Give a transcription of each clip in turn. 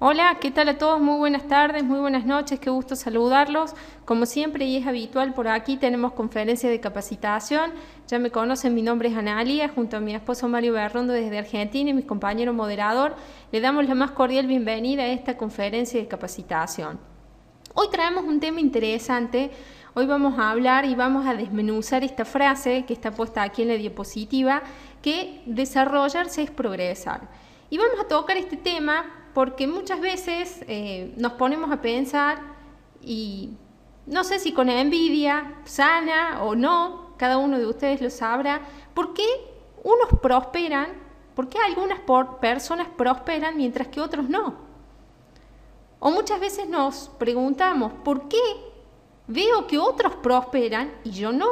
Hola, ¿qué tal a todos? Muy buenas tardes, muy buenas noches, qué gusto saludarlos. Como siempre y es habitual por aquí tenemos conferencia de capacitación. Ya me conocen, mi nombre es Analia, junto a mi esposo Mario Berrondo desde Argentina y mi compañero moderador. Le damos la más cordial bienvenida a esta conferencia de capacitación. Hoy traemos un tema interesante. Hoy vamos a hablar y vamos a desmenuzar esta frase que está puesta aquí en la diapositiva, que desarrollarse es progresar. Y vamos a tocar este tema porque muchas veces nos ponemos a pensar y no sé si con envidia sana o no, cada uno de ustedes lo sabrá, ¿por qué unos prosperan? ¿Por qué algunas personas prosperan mientras que otros no? O muchas veces nos preguntamos, ¿por qué veo que otros prosperan y yo no?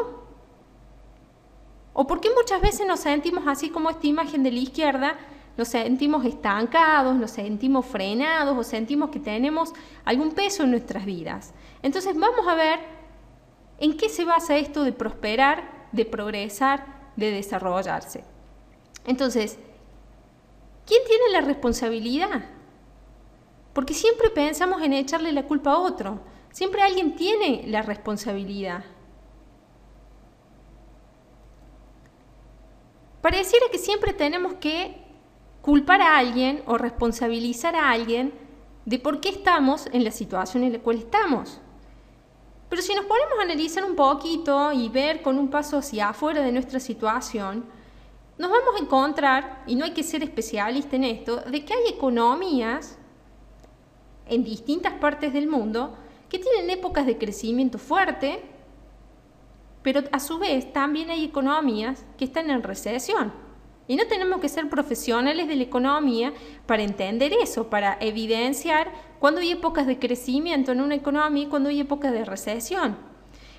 O por qué muchas veces nos sentimos así como esta imagen de la izquierda, nos sentimos estancados, nos sentimos frenados o sentimos que tenemos algún peso en nuestras vidas. Entonces vamos a ver en qué se basa esto de prosperar, de progresar, de desarrollarse. Entonces, ¿quién tiene la responsabilidad? Porque siempre pensamos en echarle la culpa a otro. Siempre alguien tiene la responsabilidad. Pareciera que siempre tenemos que culpar a alguien o responsabilizar a alguien de por qué estamos en la situación en la cual estamos. Pero si nos ponemos a analizar un poquito y ver con un paso hacia afuera de nuestra situación, nos vamos a encontrar, y no hay que ser especialista en esto, de que hay economías en distintas partes del mundo que tienen épocas de crecimiento fuerte, pero a su vez también hay economías que están en recesión. Y no tenemos que ser profesionales de la economía para entender eso, para evidenciar cuando hay épocas de crecimiento en una economía y cuando hay épocas de recesión.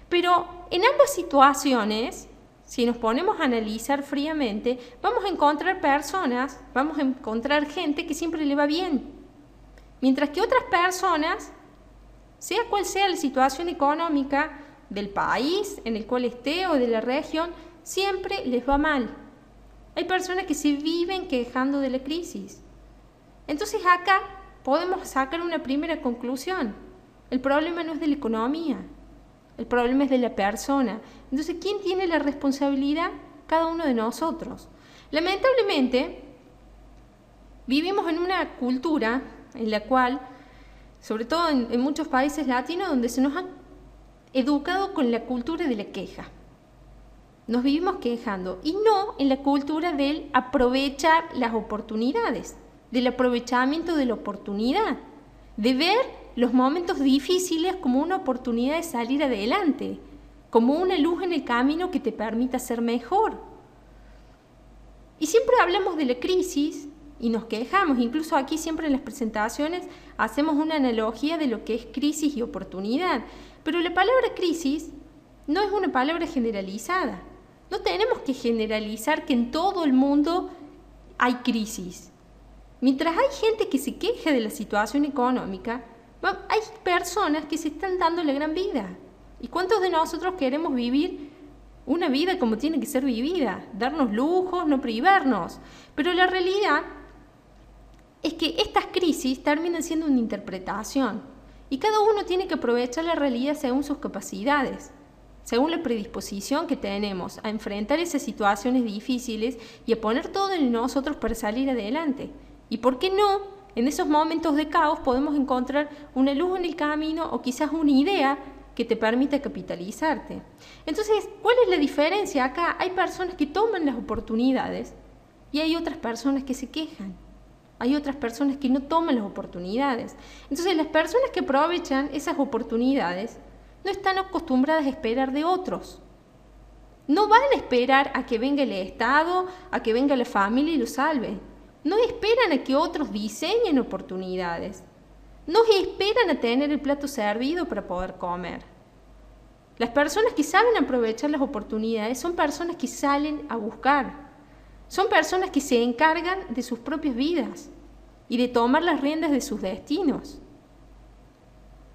Pero en ambas situaciones, si nos ponemos a analizar fríamente, vamos a encontrar personas, vamos a encontrar gente que siempre le va bien. Mientras que otras personas, sea cual sea la situación económica del país en el cual esté o de la región, siempre les va mal. Hay personas que se viven quejando de la crisis. Entonces acá podemos sacar una primera conclusión. El problema no es de la economía, el problema es de la persona. Entonces, ¿quién tiene la responsabilidad? Cada uno de nosotros. Lamentablemente, vivimos en una cultura en la cual, sobre todo en muchos países latinos, donde se nos ha educado con la cultura de la queja. Nos vivimos quejando y no en la cultura del aprovechar las oportunidades, del aprovechamiento de la oportunidad, de ver los momentos difíciles como una oportunidad de salir adelante, como una luz en el camino que te permita ser mejor. Y siempre hablamos de la crisis y nos quejamos, incluso aquí siempre en las presentaciones hacemos una analogía de lo que es crisis y oportunidad, pero la palabra crisis no es una palabra generalizada. No tenemos que generalizar que en todo el mundo hay crisis. Mientras hay gente que se queja de la situación económica, hay personas que se están dando la gran vida. ¿Y cuántos de nosotros queremos vivir una vida como tiene que ser vivida? Darnos lujos, no privarnos. Pero la realidad es que estas crisis terminan siendo una interpretación. Y cada uno tiene que aprovechar la realidad según sus capacidades, según la predisposición que tenemos a enfrentar esas situaciones difíciles y a poner todo en nosotros para salir adelante. ¿Y por qué no? En esos momentos de caos podemos encontrar una luz en el camino o quizás una idea que te permita capitalizarte. Entonces, ¿cuál es la diferencia acá? Hay personas que toman las oportunidades y hay otras personas que se quejan. Hay otras personas que no toman las oportunidades. Entonces, las personas que aprovechan esas oportunidades no están acostumbradas a esperar de otros. No van a esperar a que venga el Estado, a que venga la familia y lo salve. No esperan a que otros diseñen oportunidades. No esperan a tener el plato servido para poder comer. Las personas que saben aprovechar las oportunidades son personas que salen a buscar. Son personas que se encargan de sus propias vidas y de tomar las riendas de sus destinos.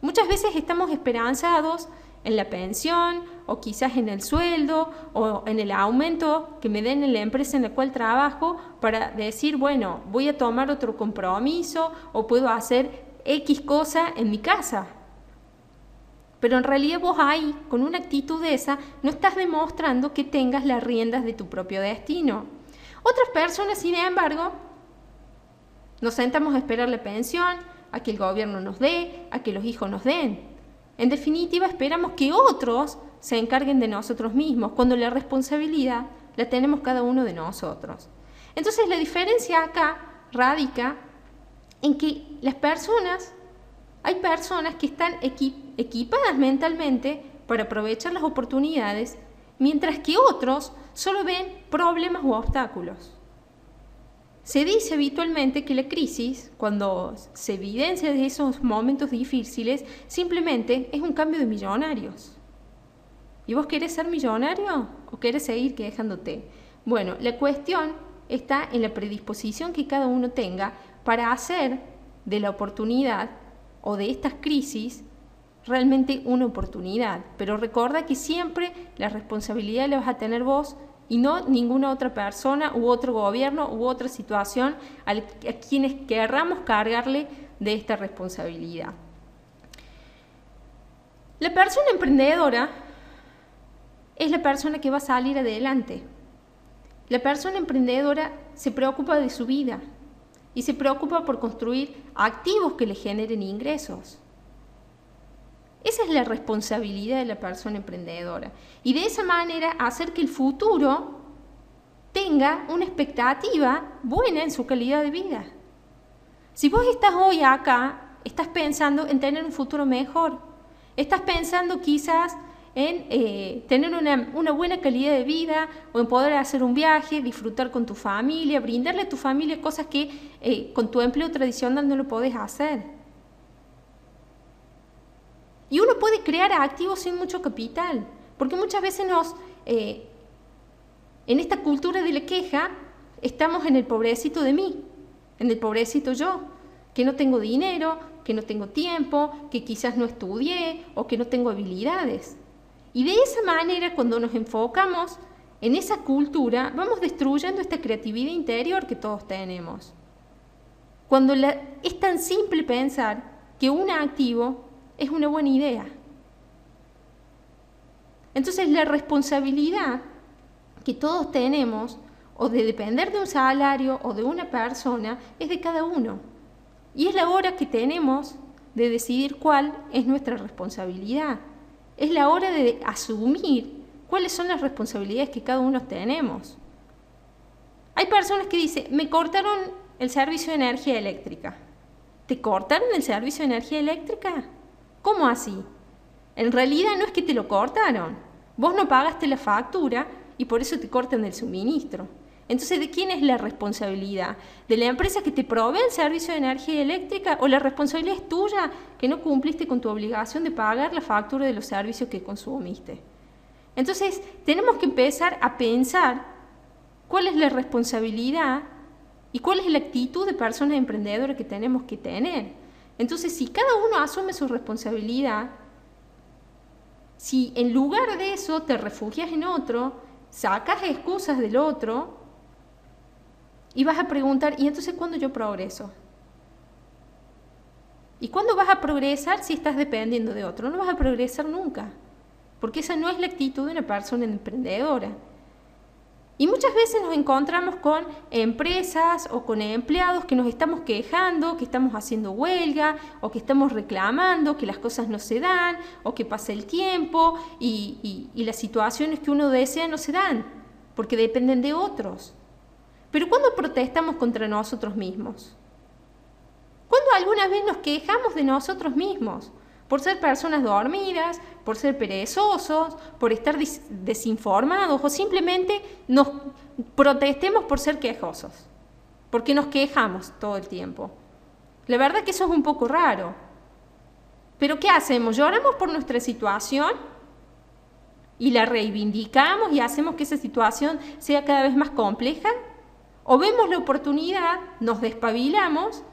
Muchas veces estamos esperanzados en la pensión, o quizás en el sueldo, o en el aumento que me den en la empresa en la cual trabajo, para decir, bueno, voy a tomar otro compromiso, o puedo hacer X cosa en mi casa. Pero en realidad vos ahí, con una actitud de esa, no estás demostrando que tengas las riendas de tu propio destino. Otras personas, sin embargo, nos sentamos a esperar la pensión, a que el gobierno nos dé, a que los hijos nos den. En definitiva, esperamos que otros se encarguen de nosotros mismos, cuando la responsabilidad la tenemos cada uno de nosotros. Entonces, la diferencia acá radica en que hay personas que están equipadas mentalmente para aprovechar las oportunidades, mientras que otros solo ven problemas u obstáculos. Se dice habitualmente que la crisis, cuando se evidencia de esos momentos difíciles, simplemente es un cambio de millonarios. ¿Y vos querés ser millonario o querés seguir quejándote? Bueno, la cuestión está en la predisposición que cada uno tenga para hacer de la oportunidad o de estas crisis realmente una oportunidad. Pero recuerda que siempre la responsabilidad la vas a tener vos y no ninguna otra persona u otro gobierno u otra situación a quienes querramos cargarle de esta responsabilidad. La persona emprendedora es la persona que va a salir adelante. La persona emprendedora se preocupa de su vida y se preocupa por construir activos que le generen ingresos. Esa es la responsabilidad de la persona emprendedora. Y de esa manera hacer que el futuro tenga una expectativa buena en su calidad de vida. Si vos estás hoy acá, estás pensando en tener un futuro mejor. Estás pensando quizás en tener una buena calidad de vida, o en poder hacer un viaje, disfrutar con tu familia, brindarle a tu familia cosas que con tu empleo tradicional no lo podés hacer. Y uno puede crear activos sin mucho capital, porque muchas veces en esta cultura de la queja, estamos en el pobrecito de mí, en el pobrecito yo, que no tengo dinero, que no tengo tiempo, que quizás no estudié o que no tengo habilidades. Y de esa manera, cuando nos enfocamos en esa cultura, vamos destruyendo esta creatividad interior que todos tenemos. Cuando es tan simple pensar que un activo es una buena idea. Entonces, la responsabilidad que todos tenemos, o de depender de un salario o de una persona, es de cada uno. Y es la hora que tenemos de decidir cuál es nuestra responsabilidad. Es la hora de asumir cuáles son las responsabilidades que cada uno tenemos. Hay personas que dicen, me cortaron el servicio de energía eléctrica. ¿Te cortaron el servicio de energía eléctrica? ¿Cómo así? En realidad no es que te lo cortaron. Vos no pagaste la factura y por eso te cortan el suministro. Entonces, ¿de quién es la responsabilidad? ¿De la empresa que te provee el servicio de energía eléctrica, o la responsabilidad es tuya que no cumpliste con tu obligación de pagar la factura de los servicios que consumiste? Entonces, tenemos que empezar a pensar cuál es la responsabilidad y cuál es la actitud de persona emprendedora que tenemos que tener. Entonces, si cada uno asume su responsabilidad, si en lugar de eso te refugias en otro, sacas excusas del otro y vas a preguntar, ¿y entonces cuándo yo progreso? ¿Y cuándo vas a progresar si estás dependiendo de otro? No vas a progresar nunca, porque esa no es la actitud de una persona emprendedora. Y muchas veces nos encontramos con empresas o con empleados que nos estamos quejando, que estamos haciendo huelga, o que estamos reclamando que las cosas no se dan, o que pasa el tiempo y las situaciones que uno desea no se dan, porque dependen de otros. Pero ¿cuándo protestamos contra nosotros mismos? ¿Cuándo alguna vez nos quejamos de nosotros mismos? Por ser personas dormidas, por ser perezosos, por estar desinformados, o simplemente nos protestemos por ser quejosos, porque nos quejamos todo el tiempo. La verdad que eso es un poco raro. Pero ¿qué hacemos? ¿Lloramos por nuestra situación y la reivindicamos y hacemos que esa situación sea cada vez más compleja? ¿O vemos la oportunidad, nos despabilamos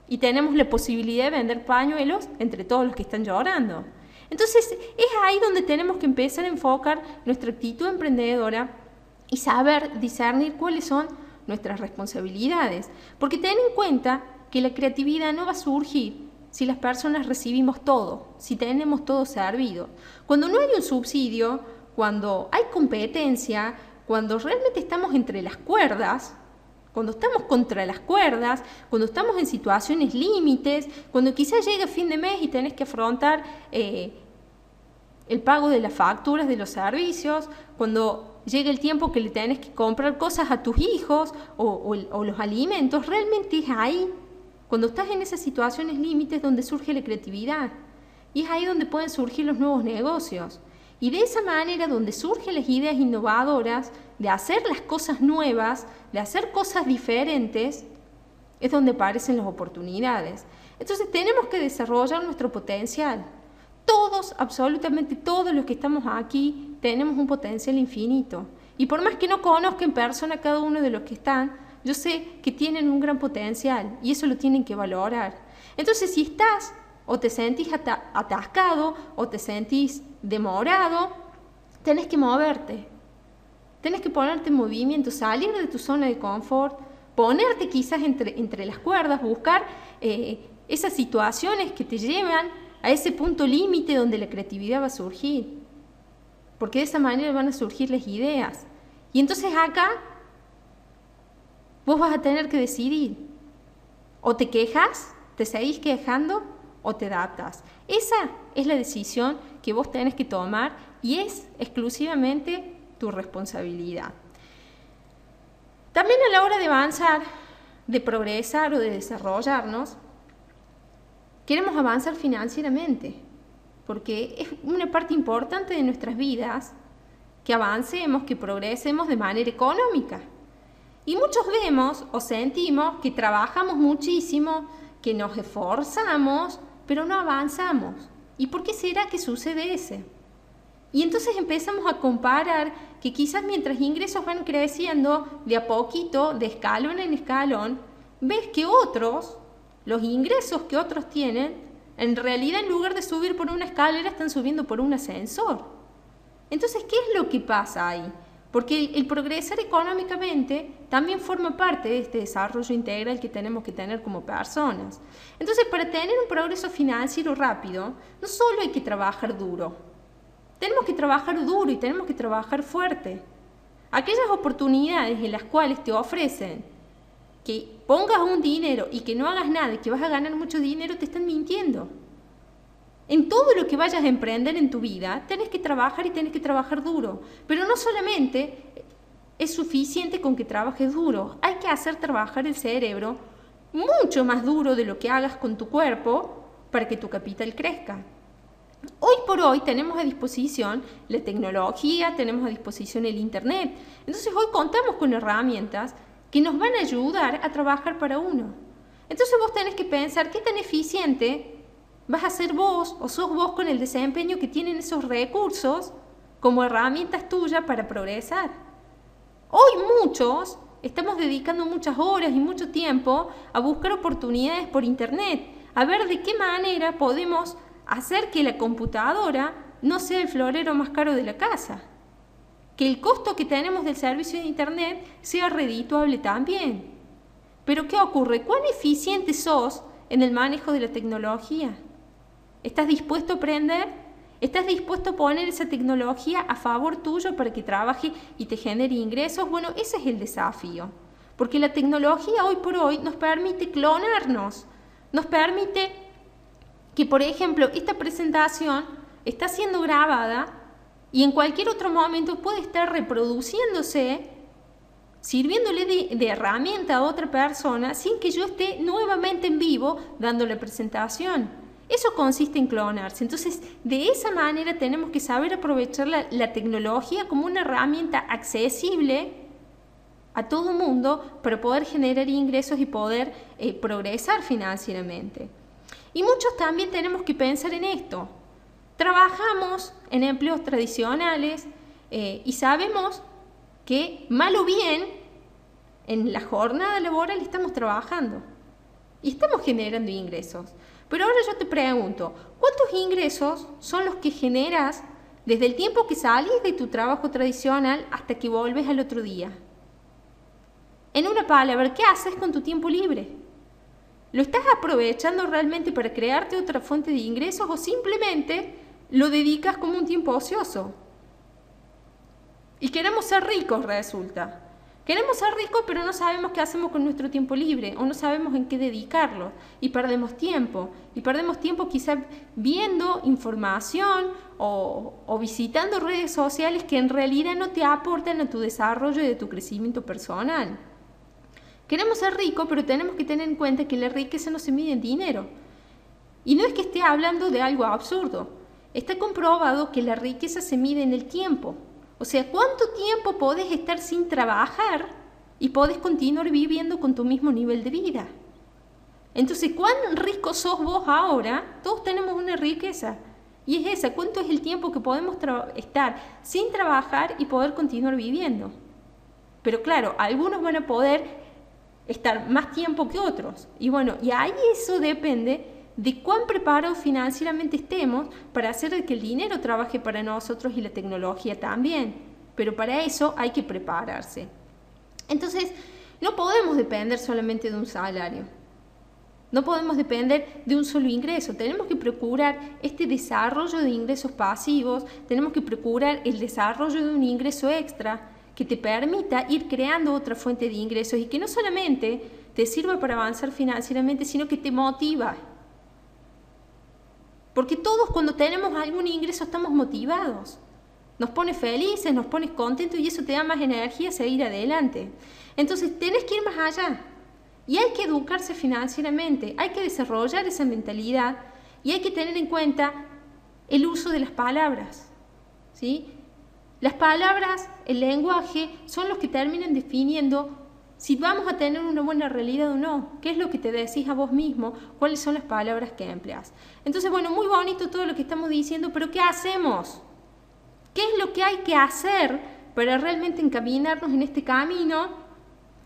y tenemos la posibilidad de vender pañuelos entre todos los que están llorando? Entonces es ahí donde tenemos que empezar a enfocar nuestra actitud emprendedora y saber discernir cuáles son nuestras responsabilidades. Porque ten en cuenta que la creatividad no va a surgir si las personas recibimos todo, si tenemos todo servido. Cuando no hay un subsidio, cuando hay competencia, cuando realmente estamos entre las cuerdas, cuando estamos contra las cuerdas, cuando estamos en situaciones límites, cuando quizás llega fin de mes y tenés que afrontar el pago de las facturas de los servicios, cuando llega el tiempo que le tenés que comprar cosas a tus hijos o los alimentos, realmente es ahí, cuando estás en esas situaciones límites donde surge la creatividad. Y es ahí donde pueden surgir los nuevos negocios. Y de esa manera donde surgen las ideas innovadoras, de hacer las cosas nuevas, de hacer cosas diferentes, es donde aparecen las oportunidades. Entonces tenemos que desarrollar nuestro potencial. Todos, absolutamente todos los que estamos aquí, tenemos un potencial infinito. Y por más que no conozca en persona cada uno de los que están, yo sé que tienen un gran potencial y eso lo tienen que valorar. Entonces, si estás o te sentís atascado o te sentís demorado, tenés que moverte. Tenés que ponerte en movimiento, salir de tu zona de confort, ponerte quizás entre las cuerdas, buscar esas situaciones que te llevan a ese punto límite donde la creatividad va a surgir. Porque de esa manera van a surgir las ideas. Y entonces acá vos vas a tener que decidir. O te quejas, te seguís quejando, o te adaptas. Esa es la decisión que vos tenés que tomar y es exclusivamente tu responsabilidad. También a la hora de avanzar, de progresar o de desarrollarnos, queremos avanzar financieramente, porque es una parte importante de nuestras vidas que avancemos, que progresemos de manera económica. Y muchos vemos o sentimos que trabajamos muchísimo, que nos esforzamos, pero no avanzamos. ¿Y por qué será que sucede eso? Y entonces empezamos a comparar que quizás mientras ingresos van creciendo de a poquito, de escalón en escalón, ves que otros, los ingresos que otros tienen, en realidad en lugar de subir por una escalera están subiendo por un ascensor. Entonces, ¿qué es lo que pasa ahí? Porque el progresar económicamente también forma parte de este desarrollo integral que tenemos que tener como personas. Entonces, para tener un progreso financiero rápido, no solo hay que trabajar duro. Tenemos que trabajar duro y tenemos que trabajar fuerte. Aquellas oportunidades en las cuales te ofrecen que pongas un dinero y que no hagas nada y que vas a ganar mucho dinero, te están mintiendo. En todo lo que vayas a emprender en tu vida, tenés que trabajar y tenés que trabajar duro. Pero no solamente es suficiente con que trabajes duro, hay que hacer trabajar el cerebro mucho más duro de lo que hagas con tu cuerpo para que tu capital crezca. Hoy por hoy tenemos a disposición la tecnología, tenemos a disposición el internet. Entonces hoy contamos con herramientas que nos van a ayudar a trabajar para uno. Entonces vos tenés que pensar qué tan eficiente vas a ser vos o sos vos con el desempeño que tienen esos recursos como herramientas tuyas para progresar. Hoy muchos estamos dedicando muchas horas y mucho tiempo a buscar oportunidades por internet, a ver de qué manera podemos hacer que la computadora no sea el florero más caro de la casa, que el costo que tenemos del servicio de internet sea redituable también. Pero ¿qué ocurre? ¿Cuán eficiente sos en el manejo de la tecnología? ¿Estás dispuesto a aprender? ¿Estás dispuesto a poner esa tecnología a favor tuyo para que trabaje y te genere ingresos? Bueno, ese es el desafío. Porque la tecnología hoy por hoy nos permite clonarnos, nos permite que, por ejemplo, esta presentación está siendo grabada y en cualquier otro momento puede estar reproduciéndose, sirviéndole de herramienta a otra persona sin que yo esté nuevamente en vivo dando la presentación. Eso consiste en clonarse. Entonces, de esa manera tenemos que saber aprovechar la tecnología como una herramienta accesible a todo mundo para poder generar ingresos y poder progresar financieramente. Y muchos también tenemos que pensar en esto. Trabajamos en empleos tradicionales y sabemos que, mal o bien, en la jornada laboral estamos trabajando y estamos generando ingresos. Pero ahora yo te pregunto, ¿cuántos ingresos son los que generas desde el tiempo que salís de tu trabajo tradicional hasta que volves al otro día? En una palabra, ¿qué haces con tu tiempo libre? ¿Lo estás aprovechando realmente para crearte otra fuente de ingresos o simplemente lo dedicas como un tiempo ocioso? Y queremos ser ricos, resulta. Queremos ser ricos, pero no sabemos qué hacemos con nuestro tiempo libre o no sabemos en qué dedicarlo y perdemos tiempo. Y perdemos tiempo quizás viendo información o visitando redes sociales que en realidad no te aportan a tu desarrollo y a tu crecimiento personal. Queremos ser ricos, pero tenemos que tener en cuenta que la riqueza no se mide en dinero. Y no es que esté hablando de algo absurdo. Está comprobado que la riqueza se mide en el tiempo. O sea, ¿cuánto tiempo podés estar sin trabajar y podés continuar viviendo con tu mismo nivel de vida? Entonces, ¿cuán rico sos vos ahora? Todos tenemos una riqueza. Y es esa, ¿cuánto es el tiempo que podemos estar sin trabajar y poder continuar viviendo? Pero claro, algunos van a poder estar más tiempo que otros. Y bueno, y ahí eso depende de cuán preparados financieramente estemos para hacer que el dinero trabaje para nosotros y la tecnología también. Pero para eso hay que prepararse. Entonces, no podemos depender solamente de un salario. No podemos depender de un solo ingreso. Tenemos que procurar este desarrollo de ingresos pasivos, tenemos que procurar el desarrollo de un ingreso extra que te permita ir creando otra fuente de ingresos y que no solamente te sirva para avanzar financieramente, sino que te motiva. Porque todos cuando tenemos algún ingreso estamos motivados. Nos pone felices, nos pone contentos y eso te da más energía a seguir adelante. Entonces tenés que ir más allá. Y hay que educarse financieramente, hay que desarrollar esa mentalidad y hay que tener en cuenta el uso de las palabras, ¿sí? Las palabras, el lenguaje, son los que terminan definiendo si vamos a tener una buena realidad o no. ¿Qué es lo que te decís a vos mismo? ¿Cuáles son las palabras que empleas? Entonces, bueno, muy bonito todo lo que estamos diciendo, pero ¿qué hacemos? ¿Qué es lo que hay que hacer para realmente encaminarnos en este camino?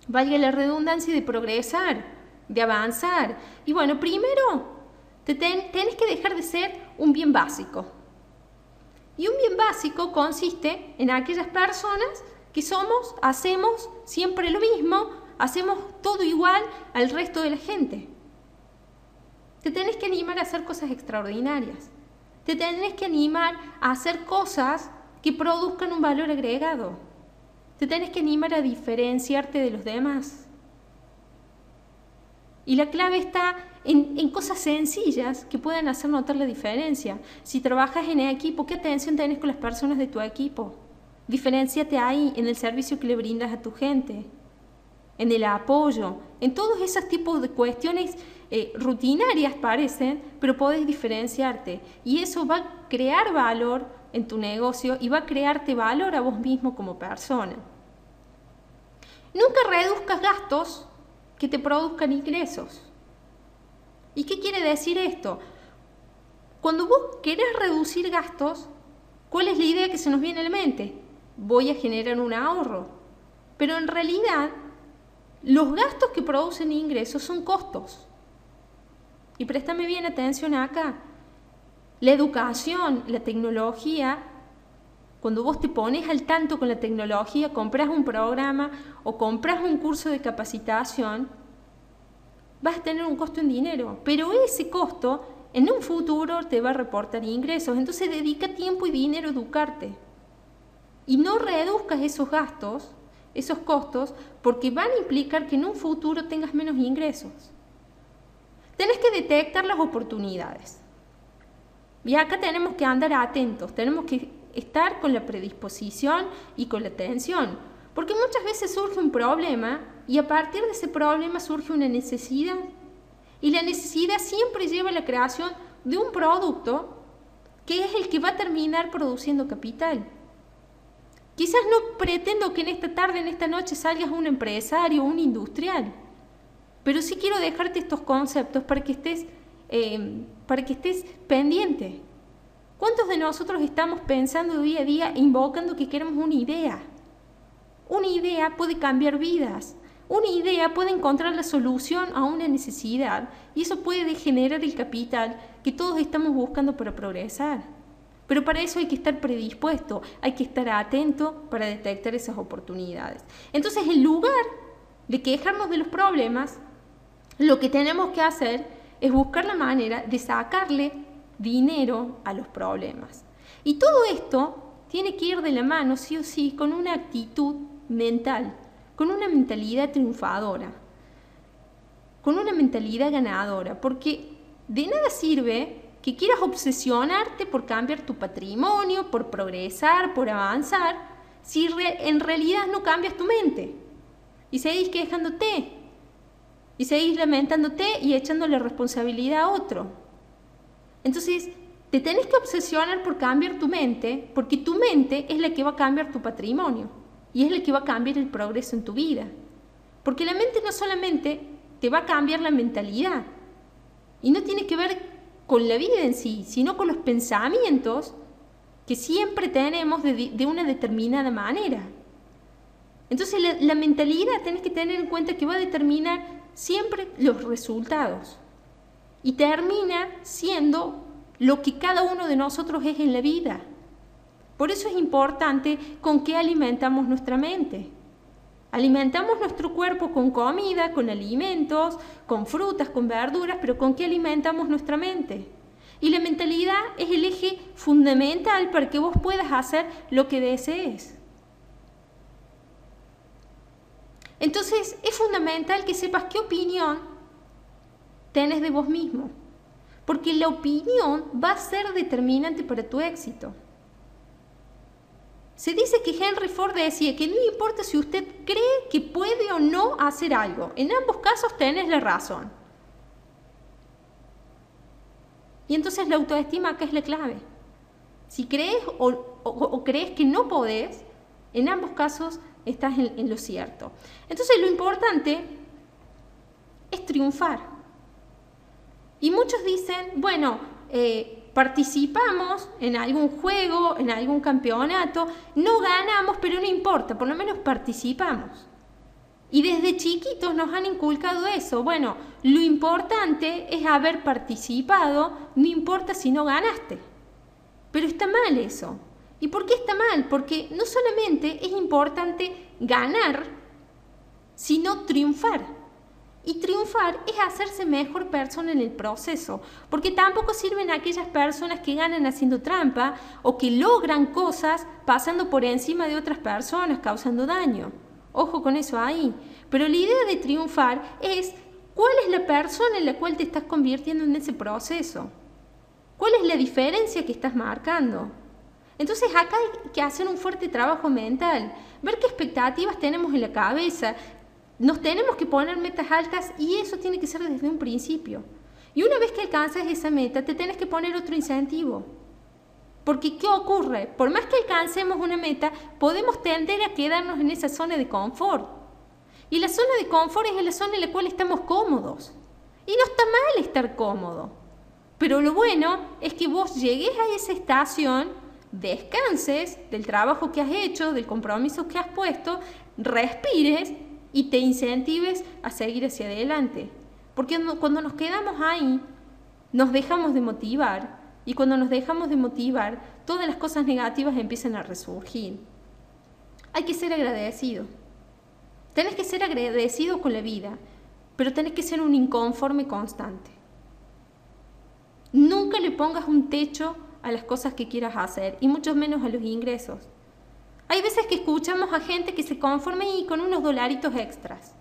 Valga la redundancia, de progresar, de avanzar. Y bueno, primero, tenés que dejar de ser un bien básico. Y un bien básico consiste en aquellas personas que hacemos siempre lo mismo, hacemos todo igual al resto de la gente. Te tenés que animar a hacer cosas extraordinarias. Te tenés que animar a hacer cosas que produzcan un valor agregado. Te tenés que animar a diferenciarte de los demás. Y la clave está en cosas sencillas que puedan hacer notar la diferencia. Si trabajas en equipo, ¿qué atención tenés con las personas de tu equipo? Diferénciate ahí en el servicio que le brindas a tu gente, en el apoyo, en todos esos tipos de cuestiones rutinarias parecen, pero podés diferenciarte. Y eso va a crear valor en tu negocio y va a crearte valor a vos mismo como persona. Nunca reduzcas gastos que te produzcan ingresos. ¿Y qué quiere decir esto? Cuando vos querés reducir gastos, ¿cuál es la idea que se nos viene a la mente? Voy a generar un ahorro. Pero en realidad, los gastos que producen ingresos son costos. Y préstame bien atención acá. La educación, la tecnología, cuando vos te pones al tanto con la tecnología, compras un programa o compras un curso de capacitación, vas a tener un costo en dinero, pero ese costo en un futuro te va a reportar ingresos. Entonces dedica tiempo y dinero a educarte. Y no reduzcas esos gastos, esos costos, porque van a implicar que en un futuro tengas menos ingresos. Tenés que detectar las oportunidades. Y acá tenemos que andar atentos, tenemos que estar con la predisposición y con la atención. Porque muchas veces surge un problema y a partir de ese problema surge una necesidad. Y la necesidad siempre lleva a la creación de un producto que es el que va a terminar produciendo capital. Quizás no pretendo que en esta tarde, en esta noche, salgas un empresario o un industrial. Pero sí quiero dejarte estos conceptos para que estés pendiente. ¿Cuántos de nosotros estamos pensando día a día e invocando que queremos una idea? Una idea puede cambiar vidas. una idea puede encontrar la solución a una necesidad y eso puede generar el capital que todos estamos buscando para progresar. Pero para eso hay que estar predispuesto, hay que estar atento para detectar esas oportunidades. Entonces, en lugar de quejarnos de los problemas, lo que tenemos que hacer es buscar la manera de sacarle dinero a los problemas. Y todo esto tiene que ir de la mano, sí o sí, con una actitud mental, con una mentalidad triunfadora, con una mentalidad ganadora, porque de nada sirve que quieras obsesionarte por cambiar tu patrimonio, por progresar, por avanzar, si en realidad no cambias tu mente y seguís quejándote y seguís lamentándote y echando la responsabilidad a otro. Entonces, te tenés que obsesionar por cambiar tu mente, porque tu mente es la que va a cambiar tu patrimonio y es la que va a cambiar el progreso en tu vida. Porque la mente no solamente te va a cambiar la mentalidad y no tiene que ver con la vida en sí, sino con los pensamientos que siempre tenemos de una determinada manera. Entonces la mentalidad tenés que tener en cuenta que va a determinar siempre los resultados y termina siendo lo que cada uno de nosotros es en la vida. Por eso es importante con qué alimentamos nuestra mente. Alimentamos nuestro cuerpo con comida, con alimentos, con frutas, con verduras, pero ¿con qué alimentamos nuestra mente? Y la mentalidad es el eje fundamental para que vos puedas hacer lo que desees. Entonces, es fundamental que sepas qué opinión tenés de vos mismo, porque la opinión va a ser determinante para tu éxito. Se dice que Henry Ford decía que no importa si usted cree que puede o no hacer algo, en ambos casos tenés la razón. Y entonces la autoestima acá es la clave. Si crees o crees que no podés, en ambos casos estás en lo cierto. Entonces lo importante es triunfar. Y muchos dicen, bueno, participamos en algún juego, en algún campeonato, no ganamos, pero no importa, por lo menos participamos. Y desde chiquitos nos han inculcado eso. Bueno, lo importante es haber participado, no importa si no ganaste. Pero está mal eso. ¿Y por qué está mal? Porque no solamente es importante ganar, sino triunfar. Y triunfar es hacerse mejor persona en el proceso, porque tampoco sirven aquellas personas que ganan haciendo trampa o que logran cosas pasando por encima de otras personas, causando daño. Ojo con eso ahí. Pero la idea de triunfar es cuál es la persona en la cual te estás convirtiendo en ese proceso. ¿Cuál es la diferencia que estás marcando? Entonces acá hay que hacer un fuerte trabajo mental, ver qué expectativas tenemos en la cabeza. Nos tenemos que poner metas altas y eso tiene que ser desde un principio. Y una vez que alcanzas esa meta, te tienes que poner otro incentivo. Porque ¿qué ocurre? Por más que alcancemos una meta, podemos tender a quedarnos en esa zona de confort. Y la zona de confort es la zona en la cual estamos cómodos. Y no está mal estar cómodo. Pero lo bueno es que vos llegues a esa estación, descanses del trabajo que has hecho, del compromiso que has puesto, respires y te incentives a seguir hacia adelante. Porque cuando nos quedamos ahí, nos dejamos de motivar. Y cuando nos dejamos de motivar, todas las cosas negativas empiezan a resurgir. Hay que ser agradecido. Tenés que ser agradecido con la vida, pero tenés que ser un inconforme constante. Nunca le pongas un techo a las cosas que quieras hacer, y mucho menos a los ingresos. Hay veces que escuchamos a gente que se conforma y con unos dolaritos extras.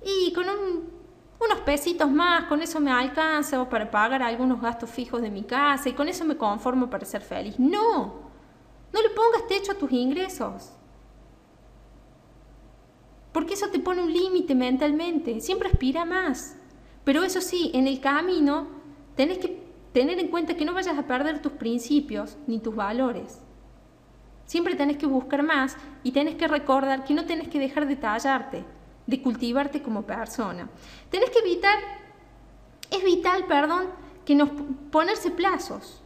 Y con unos pesitos más, con eso me alcanza para pagar algunos gastos fijos de mi casa y con eso me conformo para ser feliz. No le pongas techo a tus ingresos. Porque eso te pone un límite mentalmente. Siempre aspira más. Pero eso sí, en el camino tenés que tener en cuenta que no vayas a perder tus principios ni tus valores. Siempre tenés que buscar más y tenés que recordar que no tenés que dejar de tallarte, de cultivarte como persona. Tenés que es vital, que ponerse plazos,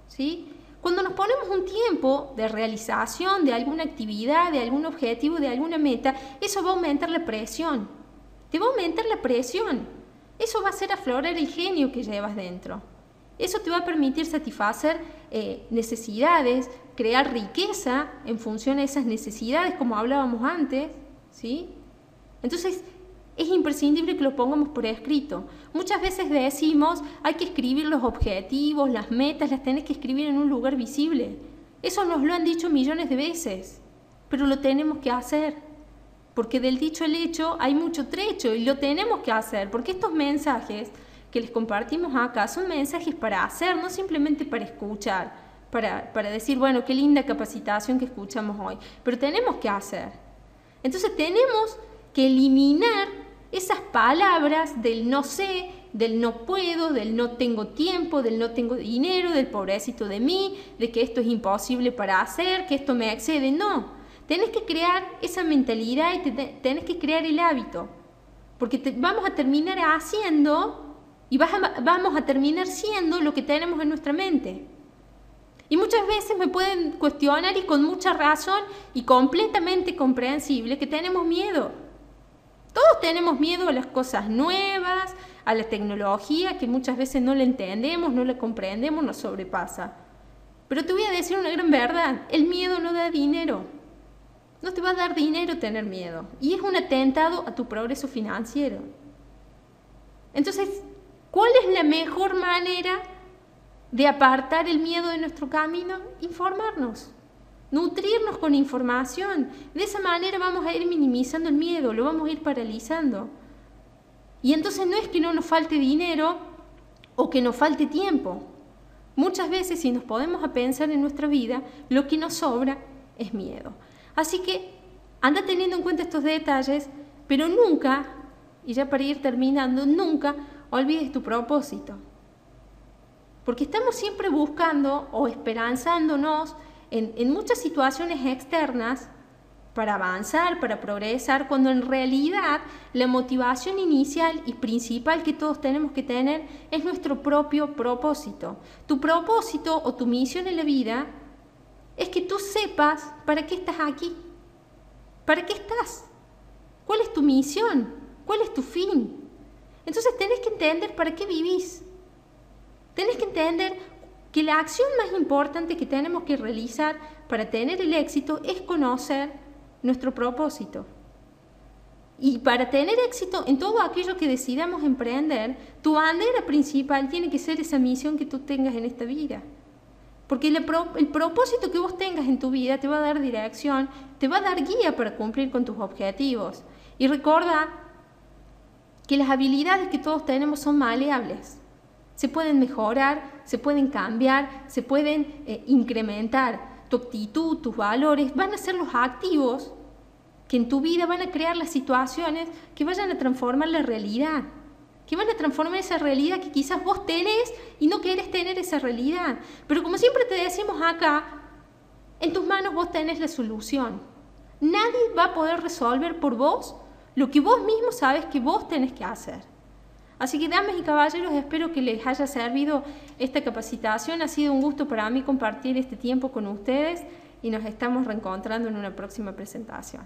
¿sí? Cuando nos ponemos un tiempo de realización de alguna actividad, de algún objetivo, de alguna meta, eso va a aumentar la presión. Te va a aumentar la presión. Eso va a hacer aflorar el genio que llevas dentro. Eso te va a permitir satisfacer necesidades, crear riqueza en función de esas necesidades, como hablábamos antes, ¿sí? Entonces, es imprescindible que lo pongamos por escrito. Muchas veces decimos, hay que escribir los objetivos, las metas, las tenés que escribir en un lugar visible. Eso nos lo han dicho millones de veces, pero lo tenemos que hacer. Porque del dicho al hecho hay mucho trecho y lo tenemos que hacer, porque estos mensajes que les compartimos acá son mensajes para hacer, no simplemente para escuchar, para decir, bueno, qué linda capacitación que escuchamos hoy, pero tenemos que hacer. Entonces tenemos que eliminar esas palabras del no sé, del no puedo, del no tengo tiempo, del no tengo dinero, del pobrecito de mí, de que esto es imposible para hacer, que esto me excede. No, tenés que crear esa mentalidad y tenés que crear el hábito, porque vamos a terminar haciendo y vamos a terminar siendo lo que tenemos en nuestra mente. Y muchas veces me pueden cuestionar, y con mucha razón y completamente comprensible, que tenemos miedo. Todos tenemos miedo a las cosas nuevas, a la tecnología, que muchas veces no la entendemos, no la comprendemos, nos sobrepasa. Pero te voy a decir una gran verdad, el miedo no da dinero. No te va a dar dinero tener miedo. Y es un atentado a tu progreso financiero. Entonces, ¿cuál es la mejor manera de apartar el miedo de nuestro camino? Informarnos. Nutrirnos con información. De esa manera vamos a ir minimizando el miedo, lo vamos a ir paralizando. Y entonces no es que no nos falte dinero o que nos falte tiempo. Muchas veces, si nos podemos a pensar en nuestra vida, lo que nos sobra es miedo. Así que anda teniendo en cuenta estos detalles, pero nunca, y ya para ir terminando, nunca olvides tu propósito. Porque estamos siempre buscando o esperanzándonos en muchas situaciones externas para avanzar, para progresar, cuando en realidad la motivación inicial y principal que todos tenemos que tener es nuestro propio propósito. Tu propósito o tu misión en la vida es que tú sepas para qué estás aquí, para qué estás, cuál es tu misión, cuál es tu fin. Entonces tenés que entender para qué vivís. Tenés que entender que la acción más importante que tenemos que realizar para tener el éxito es conocer nuestro propósito. Y para tener éxito en todo aquello que decidamos emprender, tu bandera principal tiene que ser esa misión que tú tengas en esta vida. Porque el propósito que vos tengas en tu vida te va a dar dirección, te va a dar guía para cumplir con tus objetivos. Y recuerda que las habilidades que todos tenemos son maleables. Se pueden mejorar, se pueden cambiar, se pueden incrementar. Tu actitud, tus valores van a ser los activos que en tu vida van a crear las situaciones que vayan a transformar la realidad, que van a transformar esa realidad que quizás vos tenés y no querés tener esa realidad. Pero como siempre te decimos acá, en tus manos vos tenés la solución. Nadie va a poder resolver por vos lo que vos mismo sabes que vos tenés que hacer. Así que, damas y caballeros, espero que les haya servido esta capacitación. Ha sido un gusto para mí compartir este tiempo con ustedes y nos estamos reencontrando en una próxima presentación.